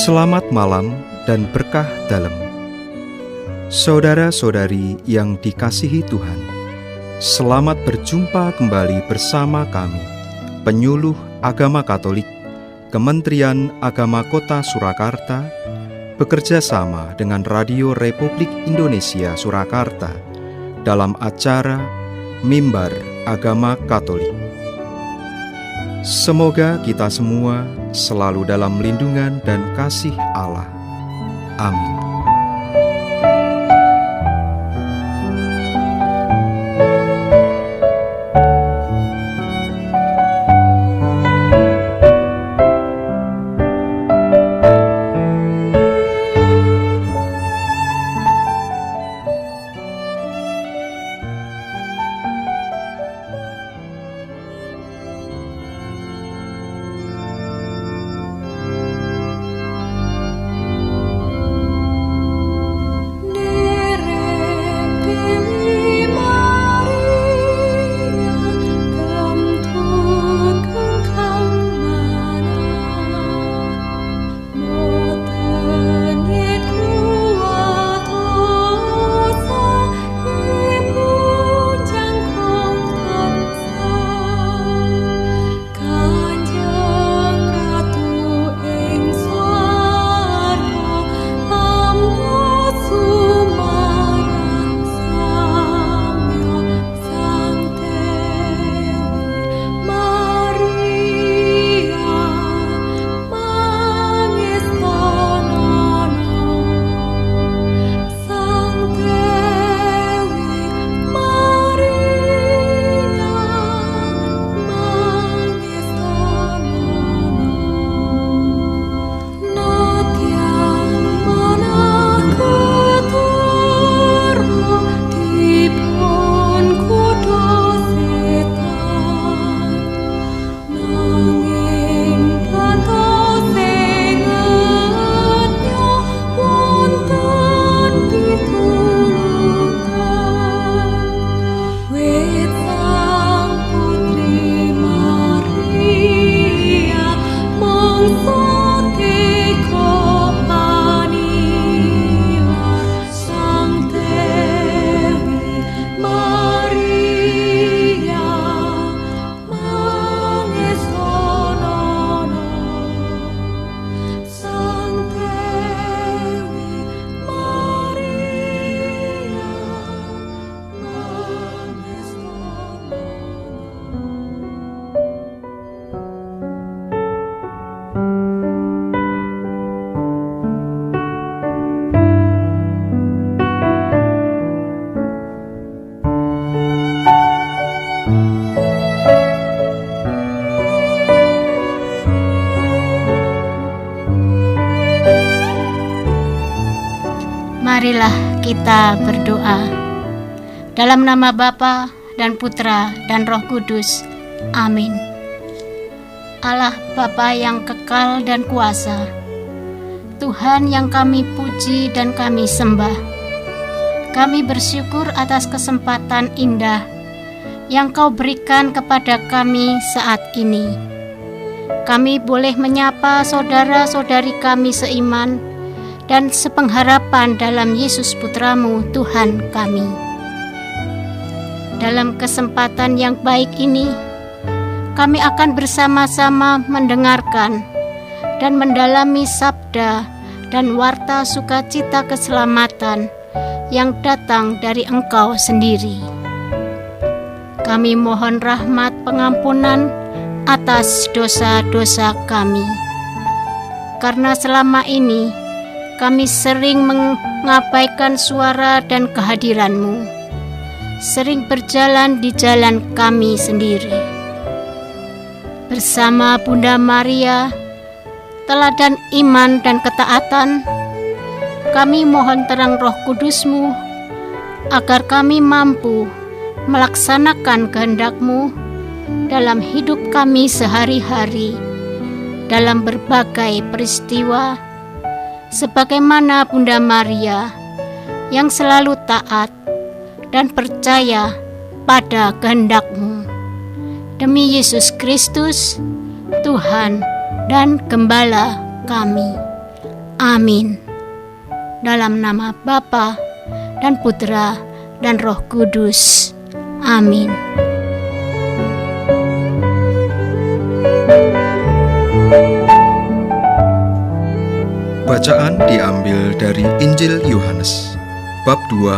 Selamat malam dan berkah dalam. Saudara-saudari yang dikasihi Tuhan, selamat berjumpa kembali bersama kami, Penyuluh Agama Katolik, Kementerian Agama Kota Surakarta, bekerja sama dengan Radio Republik Indonesia Surakarta dalam acara Mimbar Agama Katolik. Semoga kita semua selalu dalam lindungan dan kasih Allah. Amin. Marilah kita berdoa. Dalam nama Bapa dan Putra dan Roh Kudus. Amin. Allah Bapa yang kekal dan kuasa, Tuhan yang kami puji dan kami sembah, kami bersyukur atas kesempatan indah yang Kau berikan kepada kami saat ini. Kami boleh menyapa saudara-saudari kami seiman dan sepengharapan dalam Yesus Putra-Mu, Tuhan kami. Dalam kesempatan yang baik ini, kami akan bersama-sama mendengarkan dan mendalami sabda dan warta sukacita keselamatan yang datang dari Engkau sendiri. Kami mohon rahmat pengampunan atas dosa-dosa kami, karena selama ini kami sering mengabaikan suara dan kehadiran-Mu, sering berjalan di jalan kami sendiri. Bersama Bunda Maria, teladan iman dan ketaatan, kami mohon terang Roh Kudus-Mu, agar kami mampu melaksanakan kehendak-Mu dalam hidup kami sehari-hari, dalam berbagai peristiwa, sebagaimana Bunda Maria yang selalu taat dan percaya pada kehendak-Mu. Demi Yesus Kristus, Tuhan dan Gembala kami. Amin. Dalam nama Bapa dan Putra dan Roh Kudus. Amin. Bacaan diambil dari Injil Yohanes, bab 2,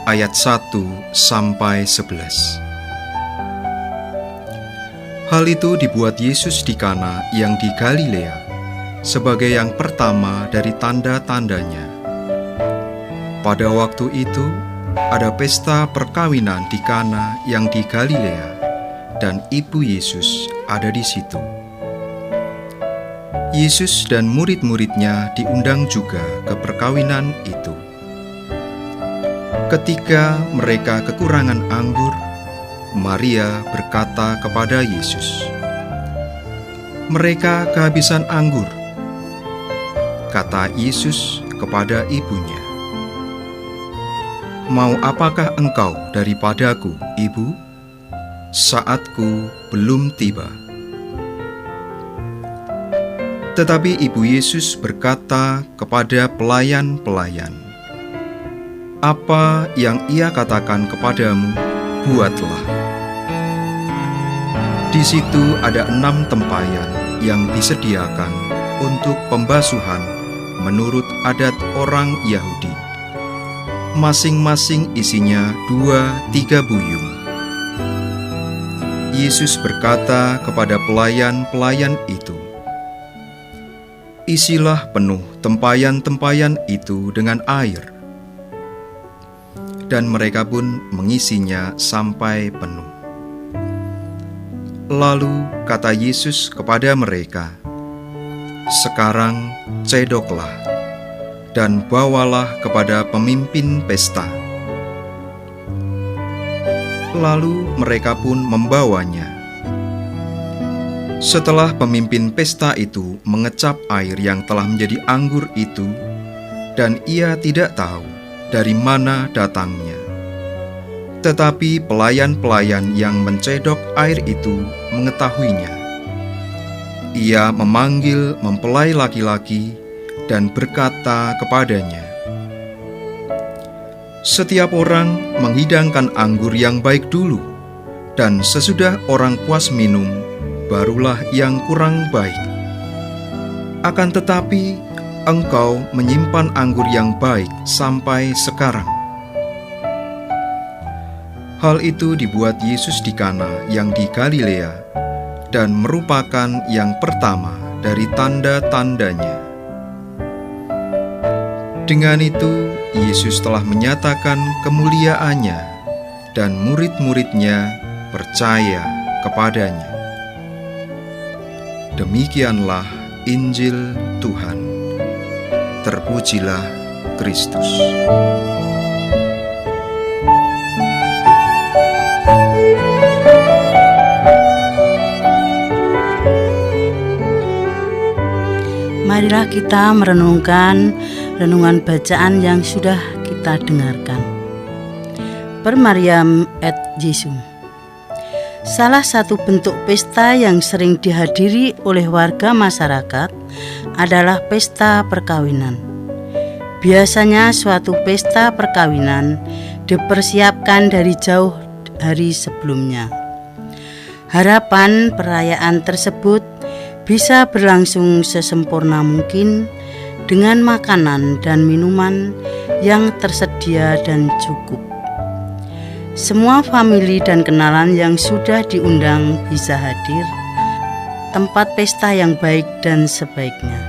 ayat 1 sampai 11. Hal itu dibuat Yesus di Kana yang di Galilea, sebagai yang pertama dari tanda-tandanya. Pada waktu itu, ada pesta perkawinan di Kana yang di Galilea, dan ibu Yesus ada di situ. Yesus dan murid-muridnya diundang juga ke perkawinan itu. Ketika mereka kekurangan anggur, Maria berkata kepada Yesus, "Mereka kehabisan anggur." Kata Yesus kepada ibunya, "Mau apakah engkau daripadaku, Ibu? Saatku belum tiba." Tetapi ibu Yesus berkata kepada pelayan-pelayan, "Apa yang ia katakan kepadamu, buatlah." Di situ ada 6 tempayan yang disediakan untuk pembasuhan menurut adat orang Yahudi. Masing-masing isinya 2-3 buyung. Yesus berkata kepada pelayan-pelayan itu, "Isilah penuh tempayan-tempayan itu dengan air." Dan mereka pun mengisinya sampai penuh. Lalu kata Yesus kepada mereka, "Sekarang cedoklah dan bawalah kepada pemimpin pesta." Lalu mereka pun membawanya. Setelah pemimpin pesta itu mengecap air yang telah menjadi anggur itu, dan ia tidak tahu dari mana datangnya. Tetapi pelayan-pelayan yang mencedok air itu mengetahuinya. Ia memanggil mempelai laki-laki dan berkata kepadanya, "Setiap orang menghidangkan anggur yang baik dulu, dan sesudah orang puas minum, barulah yang kurang baik. Akan tetapi engkau menyimpan anggur yang baik sampai sekarang." Hal itu dibuat Yesus di Kana yang di Galilea, dan merupakan yang pertama dari tanda-tandanya. Dengan itu, Yesus telah menyatakan kemuliaannya, dan murid-muridnya percaya kepadanya. Demikianlah Injil Tuhan. Terpujilah Kristus. Marilah kita merenungkan renungan bacaan yang sudah kita dengarkan. Per Mariam et Jesum. Salah satu bentuk pesta yang sering dihadiri oleh warga masyarakat adalah pesta perkawinan. Biasanya suatu pesta perkawinan dipersiapkan dari jauh hari sebelumnya. Harapan perayaan tersebut bisa berlangsung sesempurna mungkin dengan makanan dan minuman yang tersedia dan cukup. Semua famili dan kenalan yang sudah diundang bisa hadir. Tempat pesta yang baik dan sebaiknya.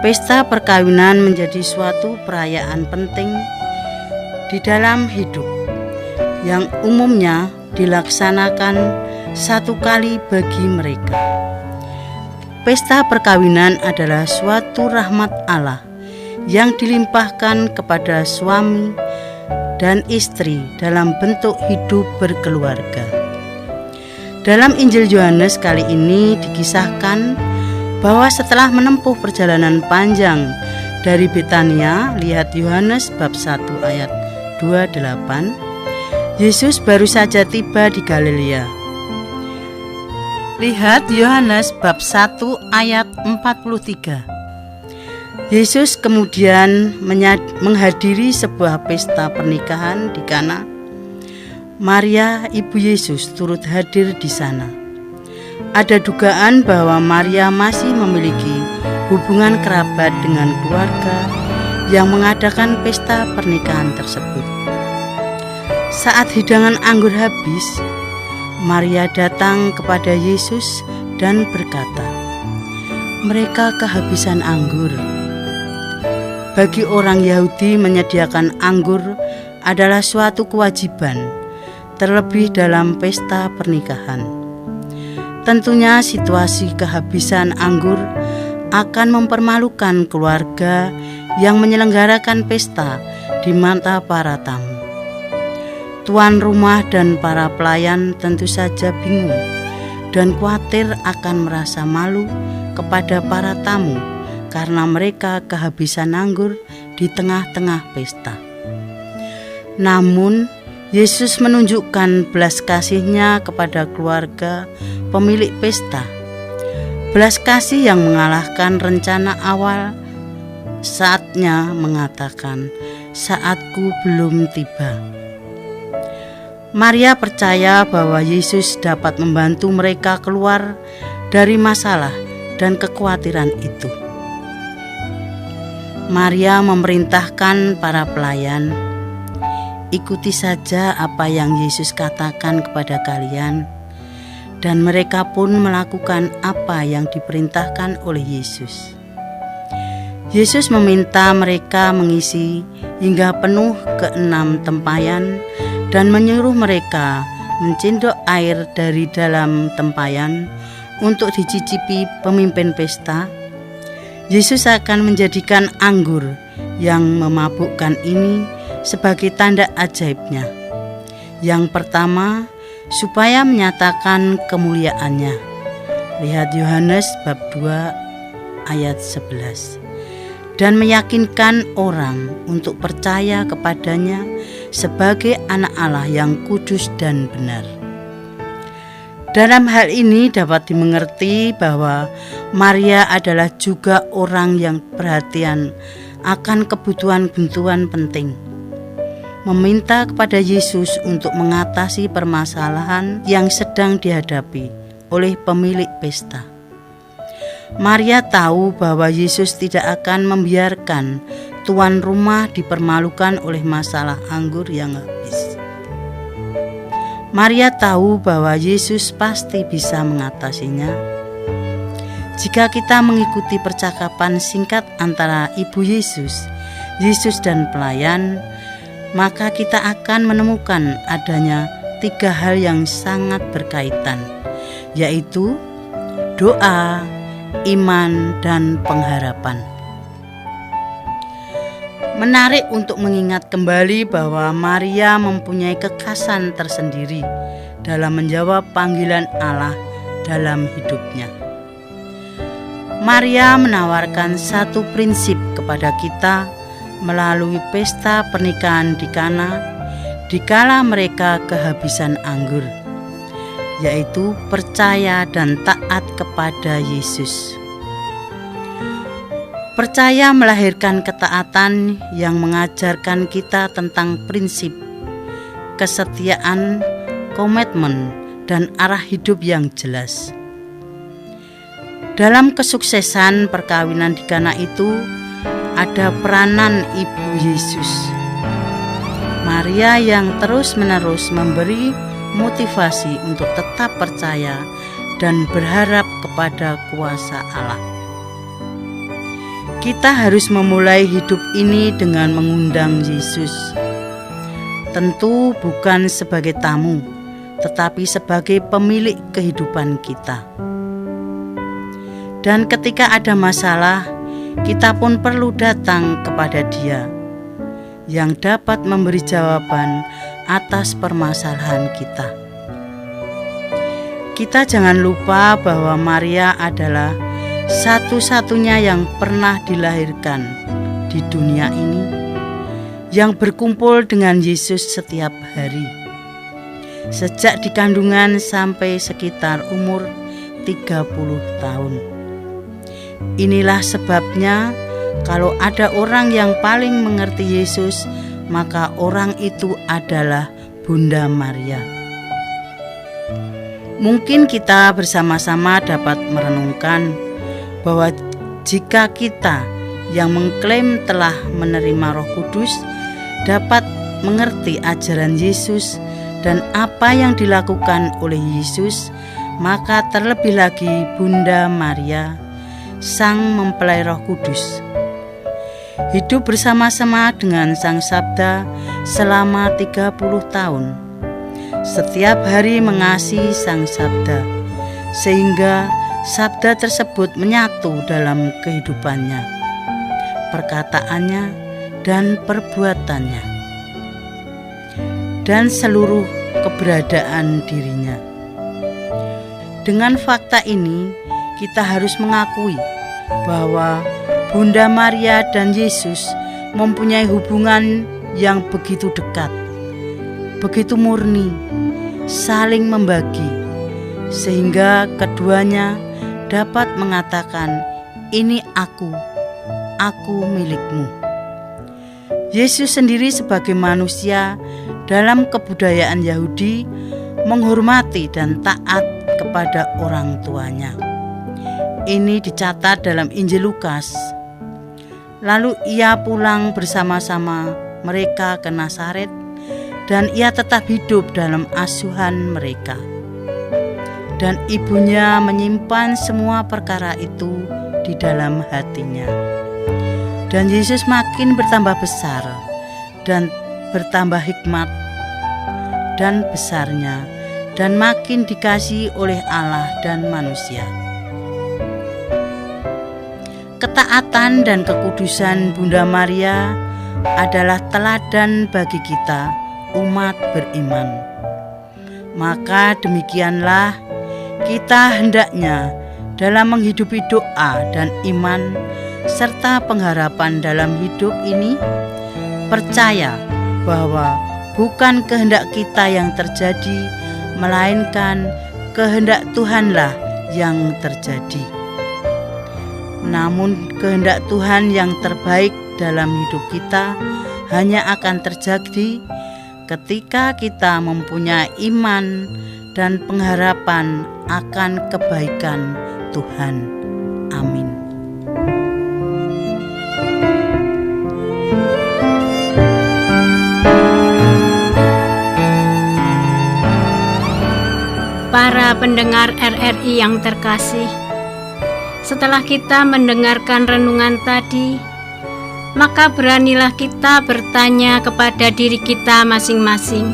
Pesta perkawinan menjadi suatu perayaan penting di dalam hidup yang umumnya dilaksanakan satu kali bagi mereka. Pesta perkawinan adalah suatu rahmat Allah yang dilimpahkan kepada suami dan istri dalam bentuk hidup berkeluarga. Dalam Injil Yohanes kali ini dikisahkan bahwa setelah menempuh perjalanan panjang dari Betania, lihat Yohanes bab 1 ayat 28, Yesus baru saja tiba di Galilea. Lihat Yohanes bab 1 ayat 43. Yesus kemudian menghadiri sebuah pesta pernikahan di Kana. Maria, ibu Yesus, turut hadir di sana. Ada dugaan bahwa Maria masih memiliki hubungan kerabat dengan keluarga yang mengadakan pesta pernikahan tersebut. Saat hidangan anggur habis, Maria datang kepada Yesus dan berkata, "Mereka kehabisan anggur." Bagi orang Yahudi, menyediakan anggur adalah suatu kewajiban, terlebih dalam pesta pernikahan. Tentunya situasi kehabisan anggur akan mempermalukan keluarga yang menyelenggarakan pesta di mata para tamu. Tuan rumah dan para pelayan tentu saja bingung dan khawatir akan merasa malu kepada para tamu karena mereka kehabisan anggur di tengah-tengah pesta. Namun, Yesus menunjukkan belas kasih-Nya kepada keluarga pemilik pesta. Belas kasih yang mengalahkan rencana awal saatnya mengatakan, "Saatku belum tiba." Maria percaya bahwa Yesus dapat membantu mereka keluar dari masalah dan kekhawatiran itu. Maria memerintahkan para pelayan, "Ikuti saja apa yang Yesus katakan kepada kalian." Dan mereka pun melakukan apa yang diperintahkan oleh Yesus. Yesus meminta mereka mengisi hingga penuh ke-6 tempayan dan menyuruh mereka mencindok air dari dalam tempayan untuk dicicipi pemimpin pesta. Yesus akan menjadikan anggur yang memabukkan ini sebagai tanda ajaibnya. Yang pertama, supaya menyatakan kemuliaannya. Lihat Yohanes bab 2 ayat 11. Dan meyakinkan orang untuk percaya kepadanya sebagai anak Allah yang kudus dan benar. Dalam hal ini dapat dimengerti bahwa Maria adalah juga orang yang perhatian akan kebutuhan-kebutuhan penting. Meminta kepada Yesus untuk mengatasi permasalahan yang sedang dihadapi oleh pemilik pesta. Maria tahu bahwa Yesus tidak akan membiarkan tuan rumah dipermalukan oleh masalah anggur yang habis. Maria tahu bahwa Yesus pasti bisa mengatasinya. Jika kita mengikuti percakapan singkat antara Ibu Yesus, Yesus dan pelayan, maka kita akan menemukan adanya 3 hal yang sangat berkaitan, yaitu doa, iman, dan pengharapan. Menarik untuk mengingat kembali bahwa Maria mempunyai kekhasan tersendiri dalam menjawab panggilan Allah dalam hidupnya. Maria menawarkan satu prinsip kepada kita melalui pesta pernikahan di Kana dikala mereka kehabisan anggur, yaitu percaya dan taat kepada Yesus. Percaya melahirkan ketaatan yang mengajarkan kita tentang prinsip, kesetiaan, komitmen, dan arah hidup yang jelas. Dalam kesuksesan perkawinan di Kana itu ada peranan Ibu Yesus. Maria yang terus-menerus memberi motivasi untuk tetap percaya dan berharap kepada kuasa Allah. Kita harus memulai hidup ini dengan mengundang Yesus. Tentu bukan sebagai tamu, tetapi sebagai pemilik kehidupan kita. Dan ketika ada masalah, kita pun perlu datang kepada Dia yang dapat memberi jawaban atas permasalahan kita. Kita jangan lupa bahwa Maria adalah satu-satunya yang pernah dilahirkan di dunia ini, yang berkumpul dengan Yesus setiap hari, sejak di kandungan sampai sekitar umur 30 tahun. Inilah sebabnya Kalau ada orang yang paling mengerti Yesus, maka orang itu adalah Bunda Maria. Mungkin kita bersama-sama dapat merenungkan bahwa jika kita yang mengklaim telah menerima Roh Kudus dapat mengerti ajaran Yesus dan apa yang dilakukan oleh Yesus, maka terlebih lagi Bunda Maria, Sang Mempelai Roh Kudus, hidup bersama-sama dengan Sang Sabda selama 30 tahun. Setiap hari mengasihi Sang Sabda, sehingga Sabda tersebut menyatu dalam kehidupannya, perkataannya, dan perbuatannya, dan seluruh keberadaan dirinya. Dengan fakta ini, kita harus mengakui bahwa Bunda Maria dan Yesus mempunyai hubungan yang begitu dekat, begitu murni, saling membagi, sehingga keduanya dapat mengatakan, "Ini aku milikmu." Yesus sendiri sebagai manusia dalam kebudayaan Yahudi menghormati dan taat kepada orang tuanya. Ini dicatat dalam Injil Lukas. Lalu ia pulang bersama-sama mereka ke Nazaret, dan ia tetap hidup dalam asuhan mereka. Dan ibunya menyimpan semua perkara itu di dalam hatinya. Dan Yesus makin bertambah besar dan bertambah hikmat dan besarnya, dan makin dikasihi oleh Allah dan manusia. Ketaatan dan kekudusan Bunda Maria adalah teladan bagi kita, umat beriman. Maka demikianlah kita hendaknya dalam menghidupi doa dan iman serta pengharapan dalam hidup ini percaya bahwa bukan kehendak kita yang terjadi, melainkan kehendak Tuhanlah yang terjadi. Namun kehendak Tuhan yang terbaik dalam hidup kita hanya akan terjadi ketika kita mempunyai iman dan pengharapan akan kebaikan Tuhan. Amin. Para pendengar RRI yang terkasih, setelah kita mendengarkan renungan tadi, maka beranilah kita bertanya kepada diri kita masing-masing.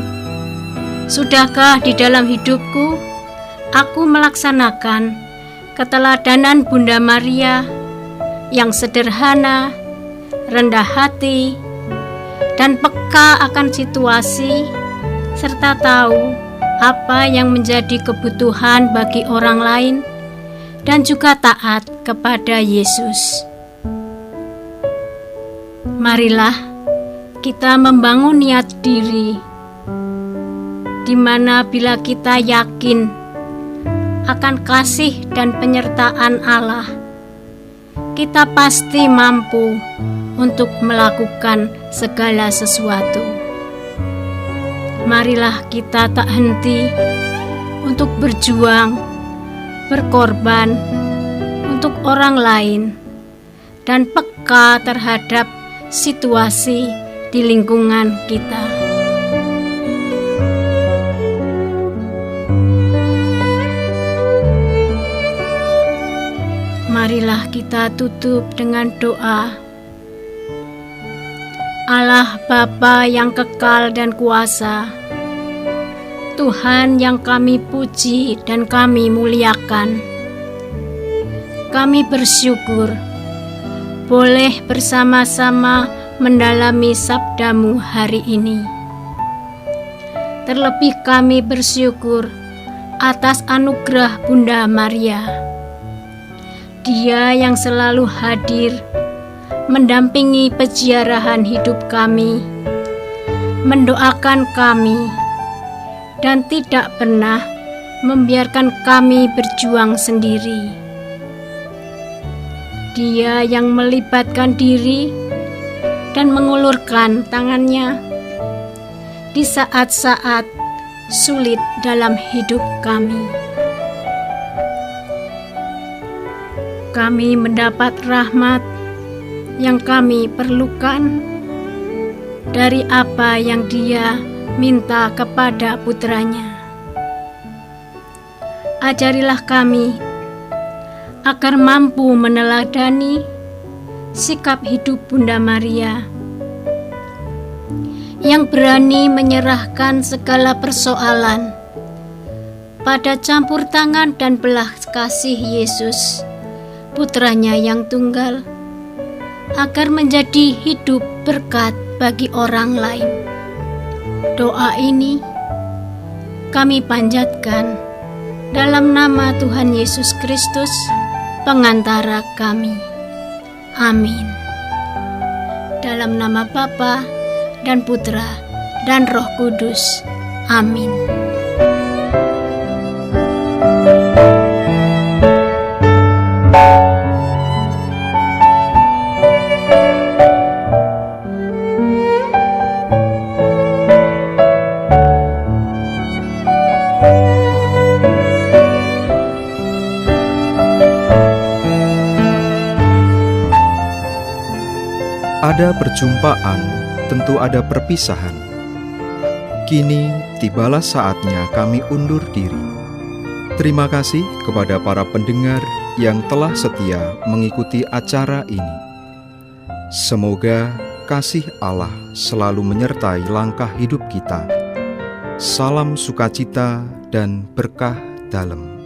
Sudahkah di dalam hidupku aku melaksanakan keteladanan Bunda Maria yang sederhana, rendah hati, dan peka akan situasi, serta tahu apa yang menjadi kebutuhan bagi orang lain, dan juga taat kepada Yesus. Marilah kita membangun niat diri, di mana bila kita yakin akan kasih dan penyertaan Allah, kita pasti mampu untuk melakukan segala sesuatu. Marilah kita tak henti untuk berjuang, berkorban untuk orang lain, dan peka terhadap situasi di lingkungan kita. Marilah kita tutup dengan doa. Allah Bapa yang kekal dan kuasa, Tuhan yang kami puji dan kami muliakan, kami bersyukur boleh bersama-sama mendalami sabda-Mu hari ini. Terlebih kami bersyukur atas anugerah Bunda Maria. Dia yang selalu hadir mendampingi peziarahan hidup kami, mendoakan kami, dan tidak pernah membiarkan kami berjuang sendiri. Dia yang melibatkan diri dan mengulurkan tangannya di saat-saat sulit dalam hidup kami. Kami mendapat rahmat yang kami perlukan dari apa yang Dia minta kepada putranya. Ajarilah kami agar mampu meneladani sikap hidup Bunda Maria yang berani menyerahkan segala persoalan pada campur tangan dan belah kasih Yesus, putranya yang tunggal, agar menjadi hidup berkat bagi orang lain. Doa ini kami panjatkan dalam nama Tuhan Yesus Kristus, pengantara kami. Amin. Dalam nama Bapa dan Putra dan Roh Kudus. Amin. Ada perjumpaan, tentu ada perpisahan. Kini tibalah saatnya kami undur diri. Terima kasih kepada para pendengar yang telah setia mengikuti acara ini. Semoga kasih Allah selalu menyertai langkah hidup kita. Salam sukacita dan berkah dalam.